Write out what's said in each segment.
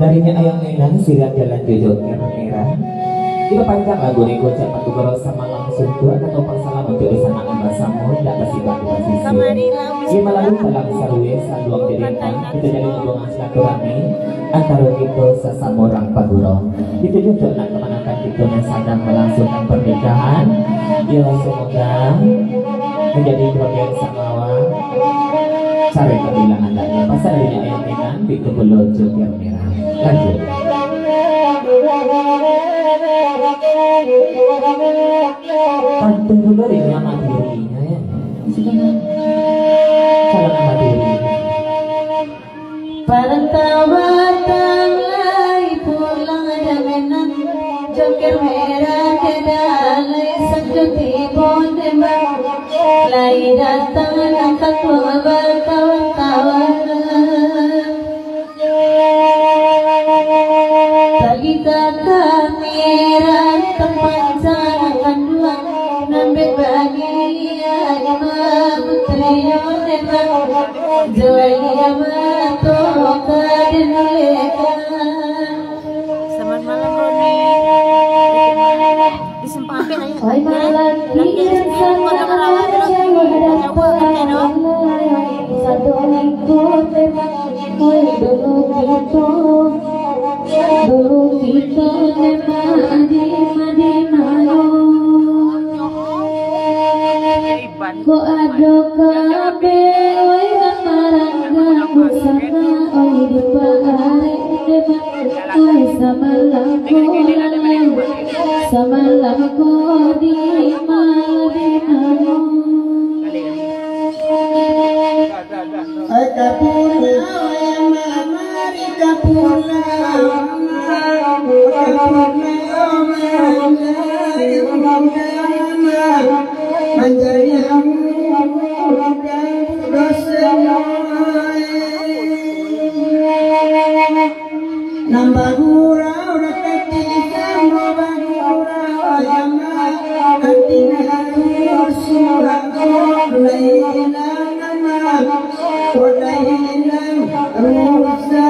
Darinya ayang enang sirat jalan jojok merah. Iba panjang lagu nih gocap patu goro sama langsung tua atau pasangan untuk sana embas samu tidak kasih bantu kasih. Ia melalui dalam sarwe saluang diripan kita jadi hubungan silaturahmi antara kita sesama orang paguro. Itu juga nak kemanakan kita yang sedang melangsungkan pernikahan. Ya semoga menjadi kebahagiaan samawa. Cari kebilangan adanya pasal darinya ayang enang itu belum jojok merah. Lanjut. Pantun dulu dari nama dirinya ya. Cara nama diri. Pertawatan lai pulang dengan joker merah kedalai sejuti bondeman lai datang angkat berkawan-kawan. Kita kamera terpancarkan dua nambah bahagia lima putri yoneman jaya matoka dinuleka. Selamat malam Roni. Disempatin aja. Oi malam tidak sama satu ikut memang oi dulu kita madi malu ko ado kabe oi marangga busana oi di pare oi samalam ko di malu ai kapula oi mari kapula nambah gurau rakati sama bagurau ayama artina surah laila nama kodailan rusa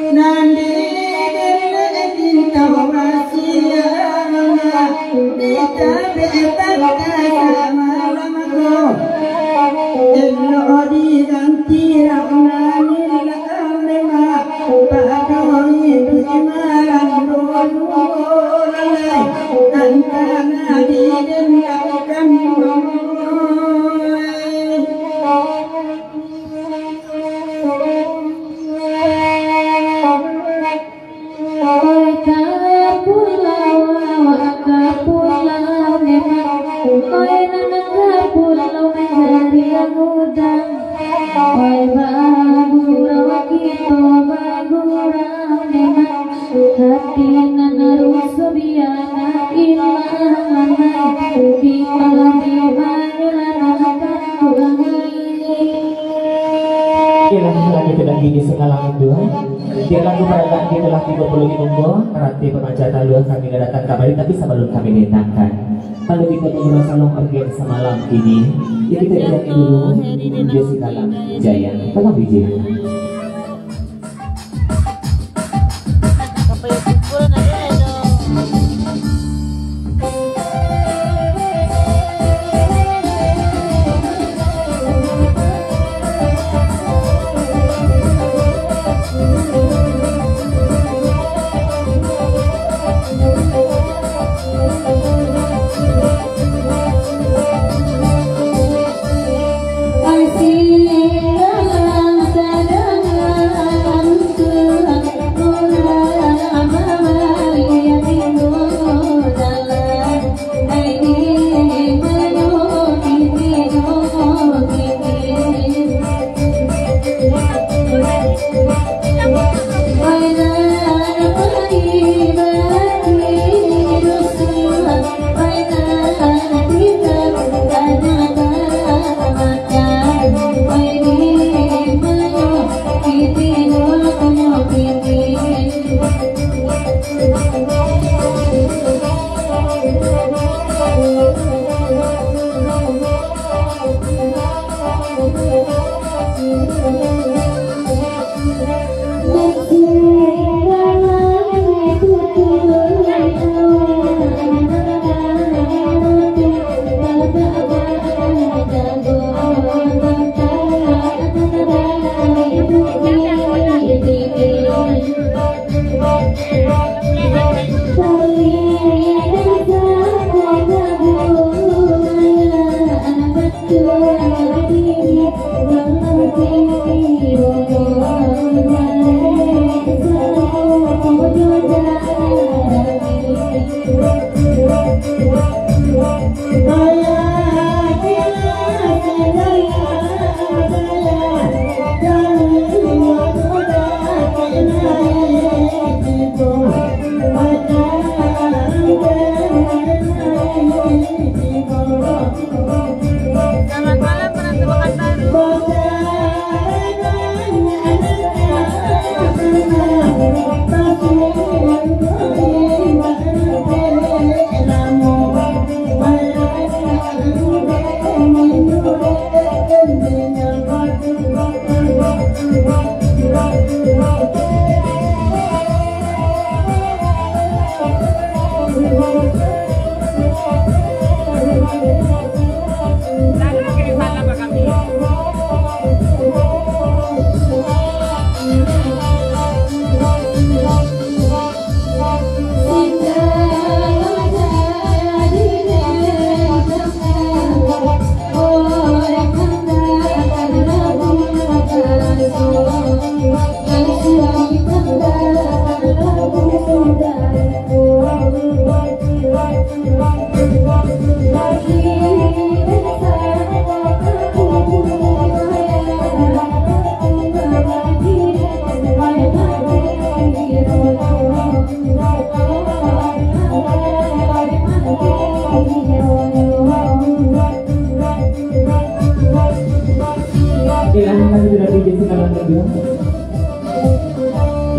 Nandi udang-udang oi baguro kita bagura memang hati nanarus biana ilanai di malam di bagulanakan kulangi. Kailan lagi tidak gini segalang dua. Dia lagu perayaan kita lagi 20 minggu Ranti pemanjatan luar kami datang kembali. Tapi sebelum kami datangkan kalau kita mengulang salong organ semalam ini ya kita ilangi dulu Jessica Lam Jaya. Tolong biji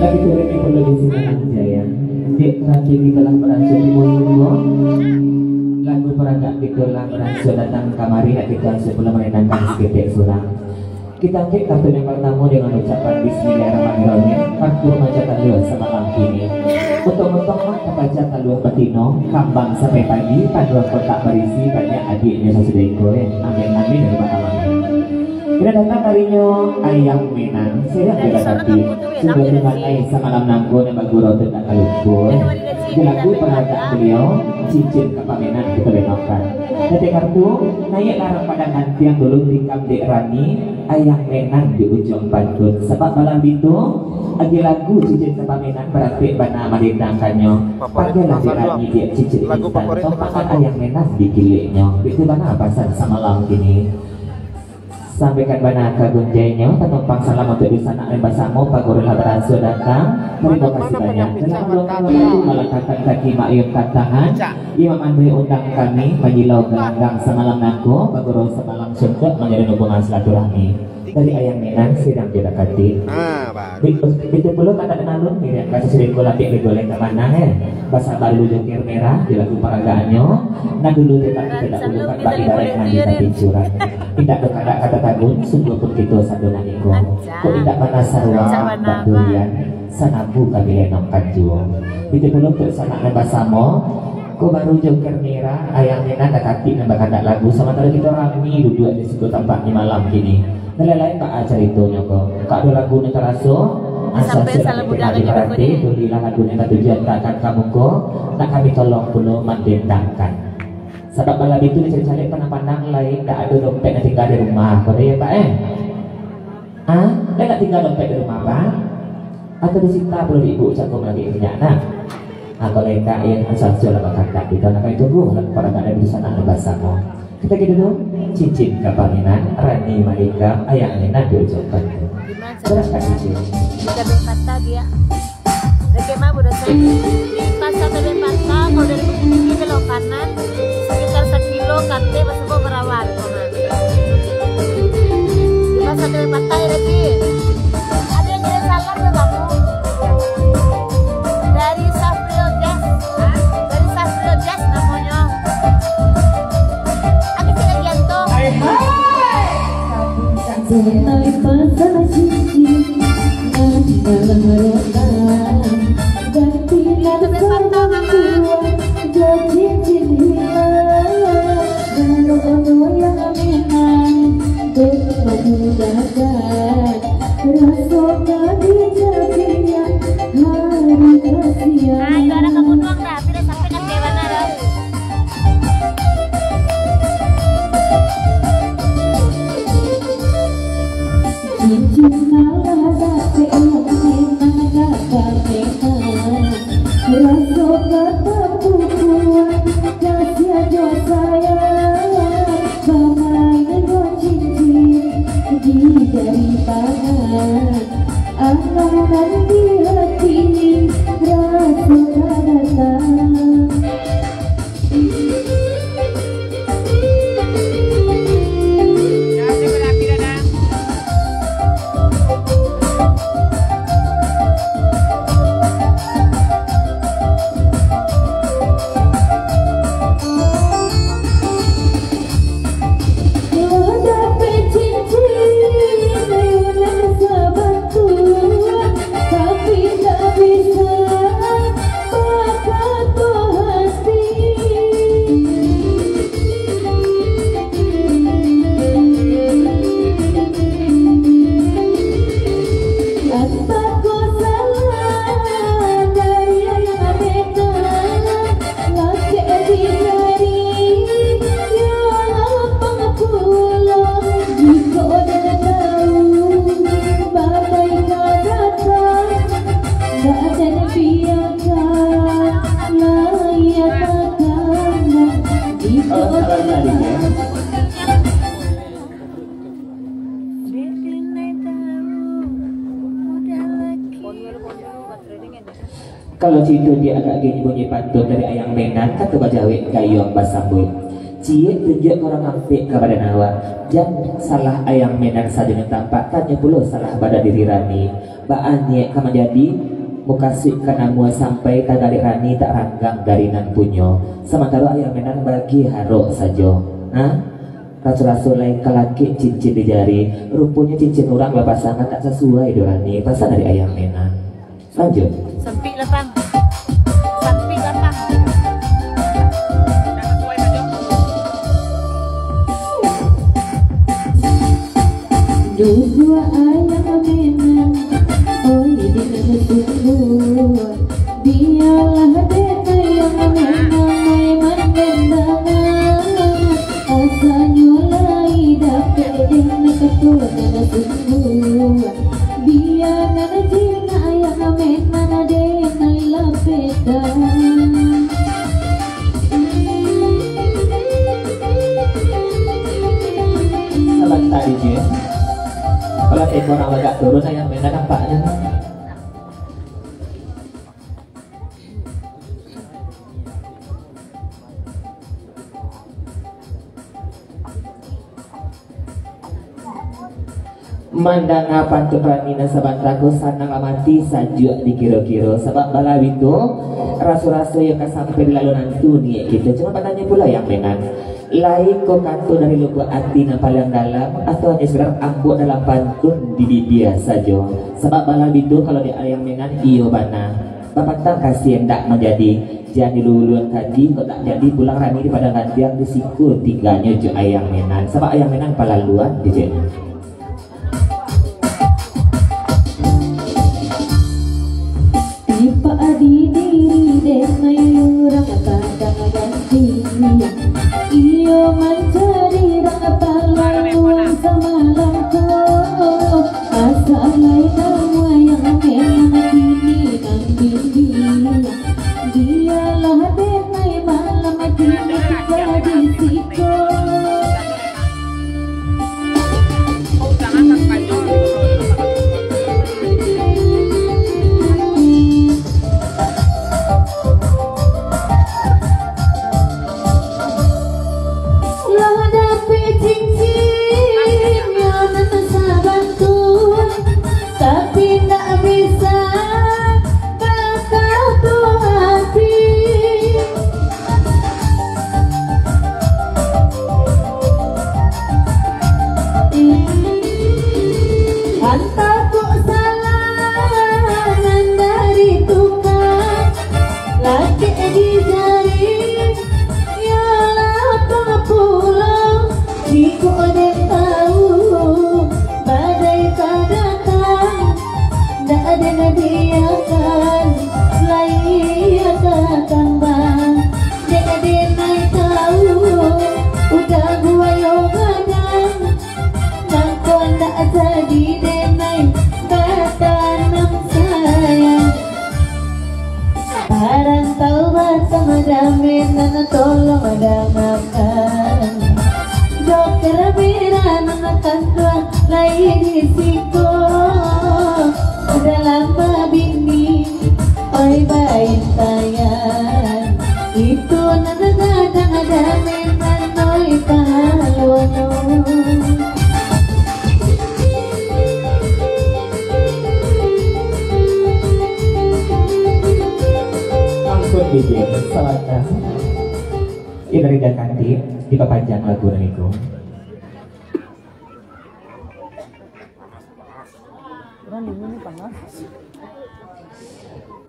lagi turun di Pulau Jessica Lam Jaya. Dek nanti kita lah beransur di Mulu lagu peradak kita lah beransur datang kamari nak kita sebelum menenangkan seketik sulang. Kita ambil kartu yang pertama dengan ucapan Bismillahirrahmanirrahim. Kartu macam talua semalam kini. Untuk-untuk mak kebaca talua petino, kambang sampai pagi, talua kotak berisi banyak adiknya sesudah ikut. Amin amin dari mana. Kita datang harinya ayam menang, saya tidak ganti. Sudah dimakai semalam nanggo dan baguro tidak kalupur. Dilaku peragaan beliau, cincin kepamenan kita benokkan. Ketika itu naik larang pada nanti yang dulu dikam dek Rani, ayam menang di ujung pantun. Sebab malam itu, agi lagu cincin kepamenan berarti bana madindangkannya. Pagailah dek Rani dia cincin instan, tompakan ayam menang di kiliknya. Itu bana apa sama malam kini. Sampaikan bana kagunjainya penumpang salam untuk di sana Embasamo Pagurila berhasil datang. Terima kasih banyak. Dalam melakukan melangkahkan kaki mayum tangan. Imam Andri undang kami menyilau gelanggang semalam naku Paguro semalam suntuk menjadi hubungan silaturahmi dari ayam Menan sidang tidak kati. Itu pula kata kenalun mirip kasih sering golapik digoleng ke mana bahasa baru jokir merah di lagu peragaannya. Nah dulu tidak ulukan pak ibarat mandi tapi curang. Tidak berkata kata tagun sungguh pun gitu sadunan iko. Kok tidak panas sarwa dan durian sanabu kabilenong kanjuang. Itu pula bersama Embasamo. Ko baru jokir merah ayam Menan tak kati nambah kata lagu sementara kita rami duduk di situ tempat di malam kini. Nilai pak ajar itu nyoko. Kak do lagu ni teraso. Asal sila kita diberarti tulilah lagu ni tujuan takkan kamu ko. Nak kami tolong puluh mendendangkan. Sebab malam itu dicari-cari pandang-pandang lain. Tak ada dompet yang tinggal di rumah. Kau ya pak Dia nak tinggal dompet di rumah pak? Atau disita perlu ibu ucapkan lagi punya anak? Atau lain tak yang asal jualan bakal tak. Kita nak kami tunggu. Pada tak ada di sana Embasamo. Kita gitu dulu cincin kapalinan Rani Malika ayah Nena diucapkan. Berangkat cincin. Kita berkata dia. Bagaimana udah saya di pasar dari pasar kalau dari Bukit belok kanan sekitar 1 kilo kate masuk ke Merawat. Di pasar dari pasar lagi. Ada yang kirim salam ke kamu? Dari Safrio Jazz. Dari Safrio Jazz namanya. Tali pasang cincin dalam rotan dan tidak satu dan cincin hilang baru yang Menan bermudahkan rasakan di jadinya hari kasihan. Nah, itu ada kamu doang dah, tidak sampai ke mana dah. Cincin malah tapi yang Menan dapat Menan rasa kata pukuan kasih aja sayang pemain dua cincin di jari tangan angan di hati rasa datang. Kalau situ dia agak gini bunyi pantun dari ayang Menan kata bajawik kayong basambut. Cie tunjuk orang hampir kepada nawa. Jangan salah ayang Menan saja yang tampak tanya puluh salah pada diri Rani. Baannya kamu jadi muka suik karena mua sampai tadali Rani tak ranggang dari nan punyo. Sementara ayang Menan bagi harok saja. Rasul-rasul lain kelaki cincin di jari. Rupanya cincin orang berpasangan tak sesuai Dorani. Pasal dari ayang Menan. Lanjut. Sempit lapang. Sempit lapang. Dua ayam Menan, oh dengan sungguh. Biarlah deta yang Menan mendendangan. Asalnya lai dapat dengan keturunan sungguh. Biarlah jika ayam Menan dengan lapetan. Salat tadi je. nggak nampaknya. Mandang apa tuh ranina sabantaku sanang amati sajuk di kiro-kiro sebab balawi itu rasu-rasu yang sampai di lalunan dunia gitu. Cuma katanya pula yang menan lain kok kanto dari lubuk hati yang paling dalam atau hanya sekedar ambuk dalam pantun di biasa jo. Sebab balawi itu kalau di ayam menan iyo bana bapak tak kasih hendak menjadi jadi luluan kaji kok tak jadi pulang rani di padang gantiang di siku tiganya jo ayam menan sebab ayam menan palaluan di jenis. Ipa adi diri den mayurang padang ganti iyo mencari rang palang semalam ko asalai kamu yang memang kini nang dialah denai malam kini jadi siko. Tolong ada makan dokter bira nanakan tuan lain risiko dalam babini oi bayin tayan itu nanadang ada menan oi pahalwano. Ampun bikin salah. Ini dari Dakanti, dipapanjang lagu naniku.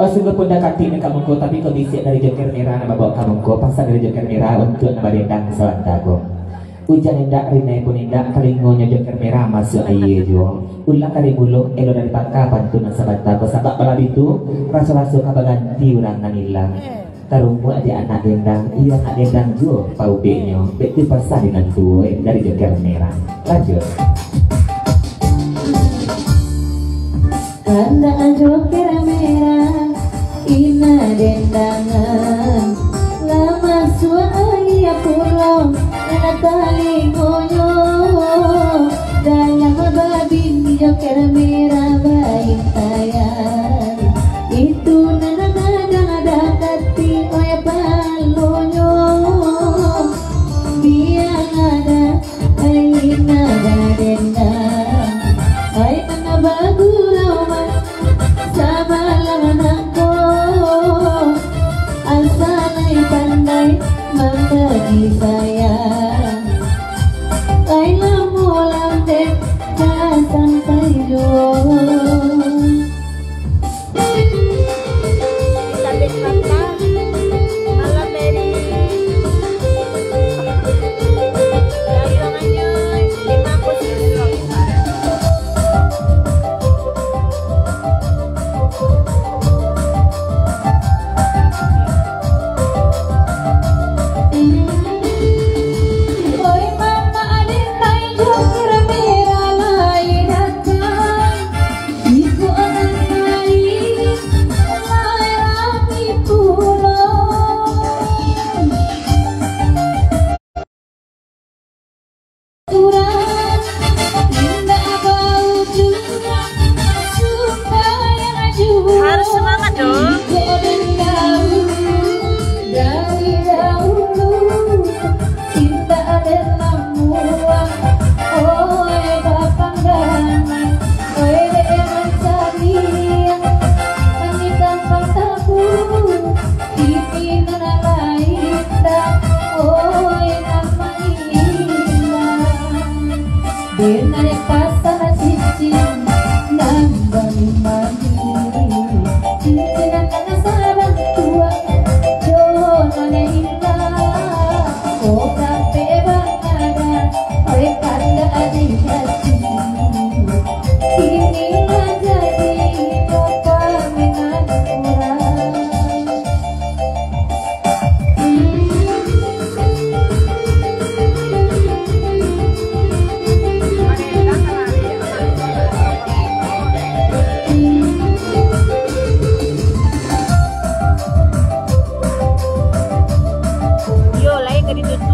Sungguh pun Dakanti ini kamuku, tapi kondisi dari Joker Merah nama bawa kamuku, pasang dari Joker Merah untuk nama dendang selantaku. Hujan indah, rinai pun indah, kalingonya Joker Merah masuk aye jo. Ulang kali muluk, elo dari pangka pantun sabantaku, sabak balap itu, rasu-rasu kabaganti urangan hilang. Tarungmu ada anak dendang, iya anak dendang jo, pau benyo, betul pasal dengan tuwe dari Joker Merah. Lanjut. Karena Joker Merah, ina dendangan, lama suaya pulau, nana tali ngoyo, dalam babin Joker Merah baik tayan, itu nana ada kati oya palonyo, biang ada, ayin ada dendang, ay nana bagulaw mas, sama laman ako, ang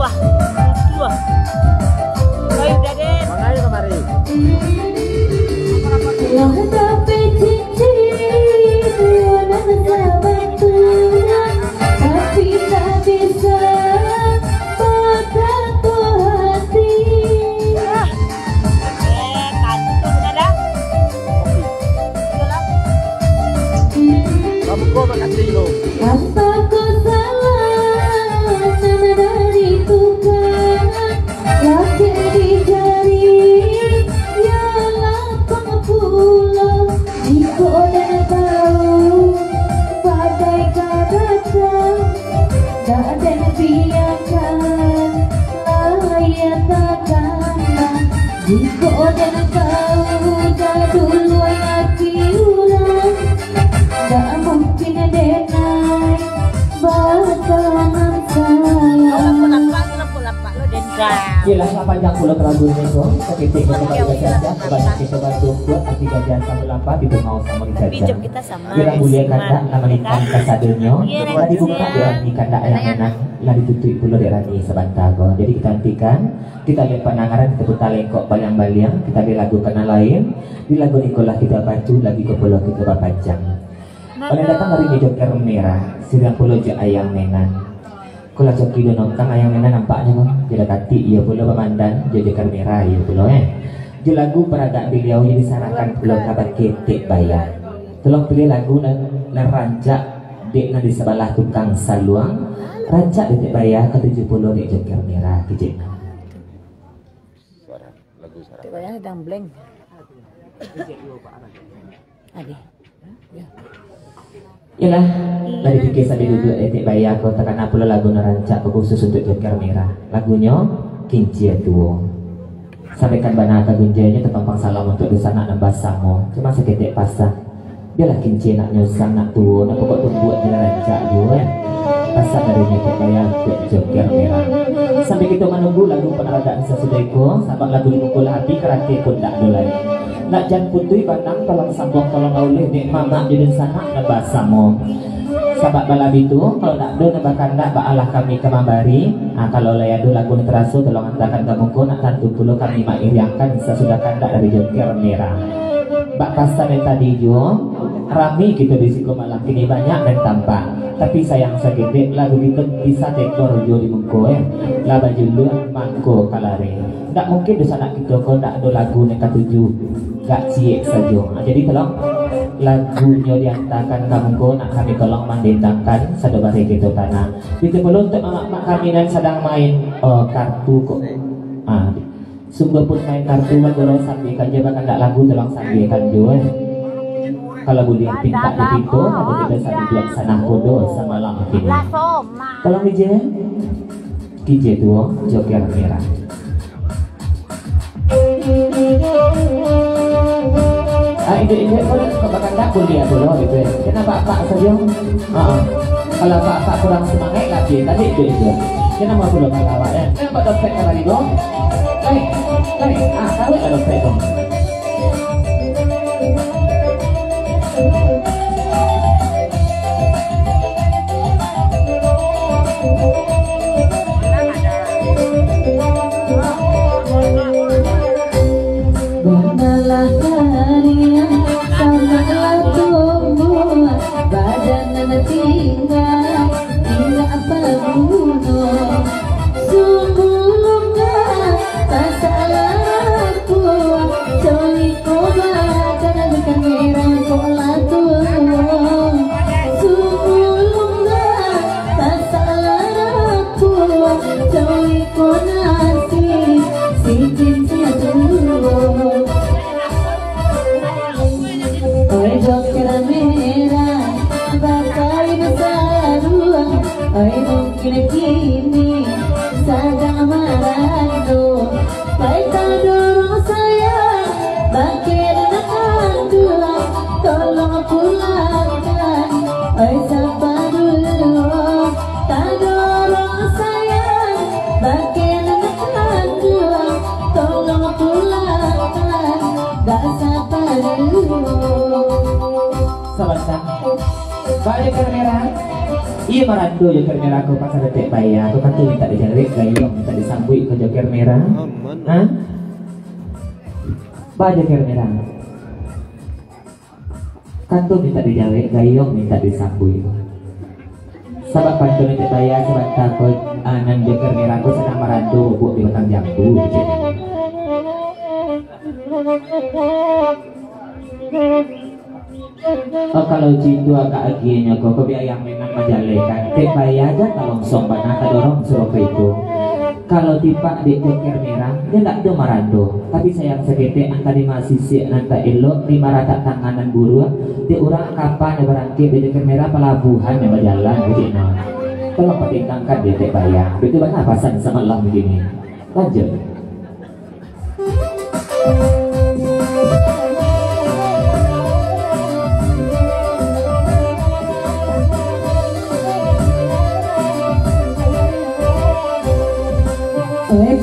Wah, dua. Ayo udah deh. Makanya kemarin. Yang tapi cincin warna batu, tapi tak bisa bersatu hati. Kantung ada. Udahlah. Kamu kok makan dulu. Apa ku salah dari Tuhan, laki di jari yang lapang pulau, jika dah tahu badai datang, tak ada biarkan layak takkan. Jika dah tahu dah duluan laki ulang, tak mungkin denai batahan Pulang lo dendam. Jelas panjang pulau Prabunya itu, seketik kepada saja, kebanyak kita tunggu, arti gajian sama lapa, itu mau sama Pinjam dijajah. kita sama. Kira mulia kanda, nama limpang kasadunyo, tadi buka dirani kanda yang enak, lari tutui pulau dirani sebantago. Jadi kita hentikan, kita lihat penangaran, kita putar lengkok bayang-bayang, kita di lagu kena lain, di lagu Nikola kita batu, lagi ke pulau kita bapajang. Oleh datang dari Joker merah, sidang pulau je ayang menan. Kula coki do nongkang ayang menan nampaknya kok. Jeda kati iya pulau pemandan, Joker merah iya pulau Je lagu peragaan beliau yang disarankan pulau kabar ketek bayar. Tolong pilih lagu dan rancak dek di sebelah tukang saluang. Rancak detik bayar ke 70 dek Joker merah kejek. Suara lagu suara. Bayang sedang blank. Ade. Yalah, dari pikir sampai duduk etik bayar kau tekan apa lagu nerancak khusus untuk Joker merah. Lagunya Kincia Tuo. Sampaikan bana kagunjanya terpampang salam untuk dosa nak nambah samo. Cuma seketik pasang. Biarlah Kincia nak nyusang nak tuo, nak pokok tumbuh jalan rancak juga. Pasang darinya etik bayar untuk Joker merah. Sampai kita menunggu lagu peneragaan sesudahku, sahabat lagu dimukul hati kerati pun tak ada lain. Nak jan putui batang tolong sambung tolong oleh dek mama jadi sana nambah samo. Sahabat balab itu kalau tak do nambah kanda baalah kami kemabari. Kalau layadu lagu terasu tolong antarkan kamu ko nak tantu puluh kami mairiangkan sesudah kanda dari Joker merah. Bak pasan yang tadi jo rami gitu di siku malam kini banyak dan tampak. Tapi sayang segede lagu itu bisa tekor jo di mengko lah baju lu mangko kalare. Tak mungkin dosa nak kita kau tak ada lagu yang ketujuh gak ciek saja. Jadi tolong lagunya diantarkan kamu kau nak kami tolong mendendangkan sadabari kita tanah. Kita perlu untuk mak kami dan sedang main kartu kok. Sungguh pun main kartu kalau sambikan je bahkan tak lagu tolong sambikan juga. Kalau boleh pinta di pintu atau kita sambil buat sana kodo sama malam ini. Tolong ije kije tuo Joker merah. Ide-ide boleh kebakan tak kuliah dulu gitu ya. Kenapa pak saja? Kalau pak kurang semangat lagi tadi itu. Kenapa belum melawat ya? Kenapa dompet kali dong? Tahu ada dompet dong. Benalah kalian samalah tumbuh badan tinggal tidak apa bunuh sungguh tak salah aku coli koba dan kamera kola tuh sungguh tak salah aku coli konasi sikin Joker merah bakal besar ruang. Mungkin kini sedang meradu. Baik dorong saya bakal nak dua. Tolong pulangkan siapa dulu. Tak dorong saya bakal nak dua. Tolong pulangkan gak siapa dulu. Sahabat balik ke merah Iya Marando joker merah aku pas ada tek bayar. Aku kan tuh minta dijarik gayung, minta disambui ke joker merah. Hah? Pak joker merah. Kan tuh minta dijarik gayung, minta disambui. Sabab pantu tek bayar sebab takut anan joker merah aku sedang Marando buat di batang jambu. Oh kalau jitu agak aginya kok biaya yang menang majalekan tek bayar aja kalau sombana kadorong suruh ke itu kalau tipak di joker merah dia tak ada Marando tapi sayang sekete angka di masisi nanta elok 500 tanganan buru di orang kapan yang berangkit di joker merah pelabuhan yang berjalan begini tolong pertimbangkan di tek bayar itu banyak pasan sama Allah begini lanjut.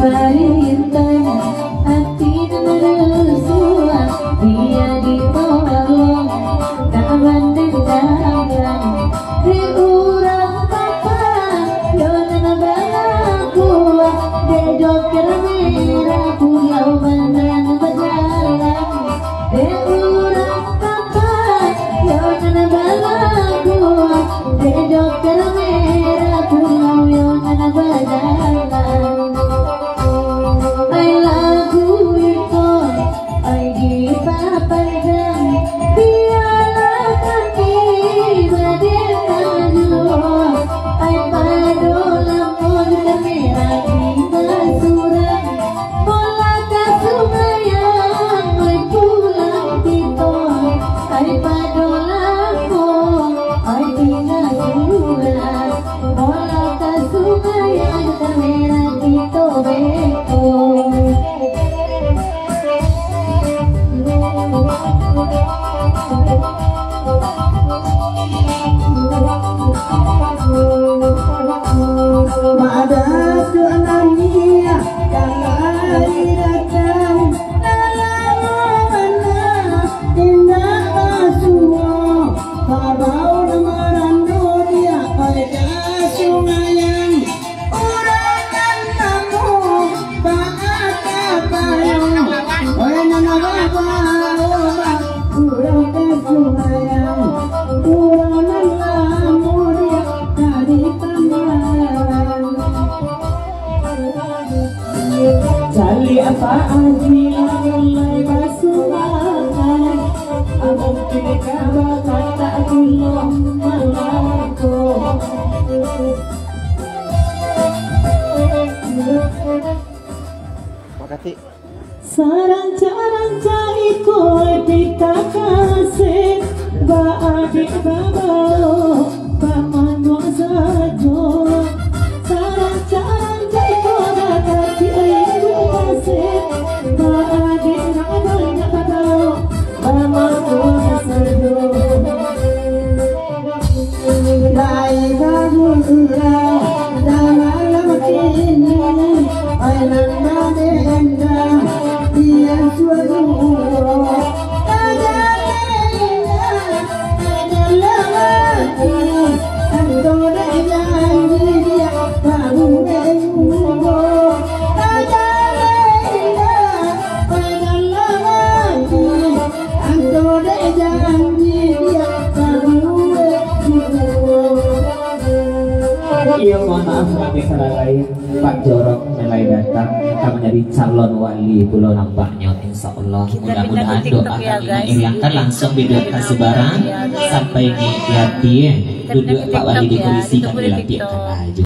Parintang hati nerusua dia ditolong kawan dendangan di urang papa yona balaku de joker merah pulau bandang berjalan de urang papa yona balaku de joker merah pulau yona berjalan. Cari apaan bila mulai basuhan abang kita bakal tak gulung malaku Makasih. Saranca-ranca ikut kita kasih baadik babao pamanwa sajo saranca-ranca ikut kasih kasih baadik babao pamanwa sajo lai bagula dalam kini ailan madenda dia suatu Iya mohon maaf kami salah lain Pak Jorok mulai datang akan menjadi calon wali Pulau Nampaknya insya Allah mudah-mudahan doa kami iriangkan langsung video sebarang sampai di hati duduk Pak Wali di kursi kami latihkan aja.